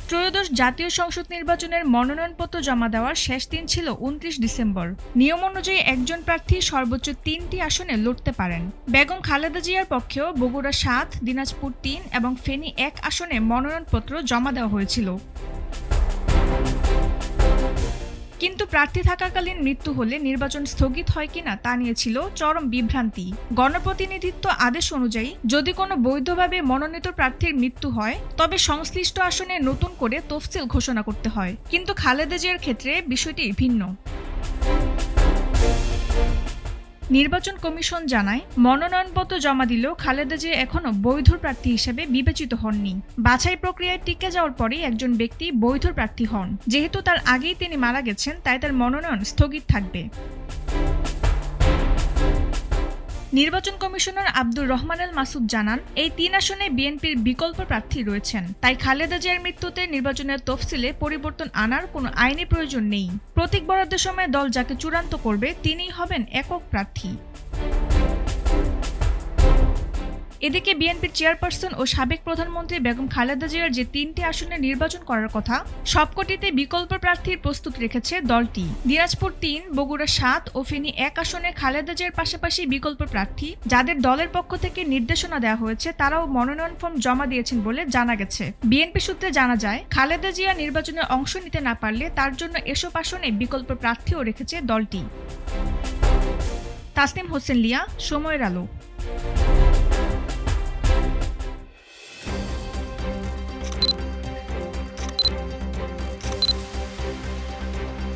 ত্রয়োদশ জাতীয় সংসদ নির্বাচনের মনোনয়নপত্র জমা দেওয়ার শেষ দিন ছিল ২৯ ডিসেম্বর। নিয়ম অনুযায়ী একজন প্রার্থী সর্বোচ্চ ৩টি আসনে লড়তে পারেন। বেগম খালেদা জিয়ার পক্ষেও বগুড়া ৭, দিনাজপুর ৩ এবং ফেনী ১ আসনে মনোনয়নপত্র জমা দেওয়া হয়েছিল। কিন্তু প্রার্থী থাকাকালীন মৃত্যু হলে নির্বাচন স্থগিত হয় কিনা তা নিয়ে ছিল চরম বিভ্রান্তি। গণপ্রতিনিধিত্ব আদেশ অনুযায়ী যদি কোনো বৈধভাবে মনোনীত প্রার্থীর মৃত্যু হয় তবে সংশ্লিষ্ট আসনে নতুন করে তফসিল ঘোষণা করতে হয়। কিন্তু খালেদা জিয়ার ক্ষেত্রে বিষয়টি ভিন্ন। নির্বাচন কমিশন জানায়, মনোনয়নপত্র জমা দিলেও খালেদা জিয়া এখনো বৈধ প্রার্থী হিসেবে বিবেচিত হননি। বাছাই প্রক্রিয়ায় টিকে যাওয়ার পরেই একজন ব্যক্তি বৈধ প্রার্থী হন। যেহেতু তার আগেই তিনি মারা গেছেন, তাই তার মনোনয়ন স্থগিত থাকবে। নির্বাচন কমিশনার আব্দুর রহমান আল মাসুদ জানান, এই ৩ আসনে বিএনপির বিকল্প প্রার্থী রয়েছেন। তাই খালেদা জিয়ার মৃত্যুতে নির্বাচনের তফসিলে পরিবর্তন আনার কোনো আইনি প্রয়োজন নেই। প্রতীক বরাদ্দের সময় দল যাকে চূড়ান্ত করবে তিনিই হবেন একক প্রার্থী। এদিকে বিএনপির চেয়ারপারসন ও সাবেক প্রধানমন্ত্রী বেগম খালেদা জিয়ার যে ৩টি আসনে নির্বাচন করার কথা, সবকটিতে বিকল্প প্রার্থীর প্রস্তুত রেখেছে দলটি। দিনাজপুর ৩, বগুড়া ৭ ও ফেনী ১ আসনে খালেদা জিয়ার পাশাপাশি বিকল্প প্রার্থী যাদের দলের পক্ষ থেকে নির্দেশনা দেওয়া হয়েছে তারাও মনোনয়ন ফর্ম জমা দিয়েছেন বলে জানা গেছে। বিএনপি সূত্রে জানা যায়, খালেদা জিয়া নির্বাচনে অংশ নিতে না পারলে তার জন্য এসব আসনে বিকল্প প্রার্থীও রেখেছে দলটি। তাসনিম হোসেন লিয়া, সময়ের আলো।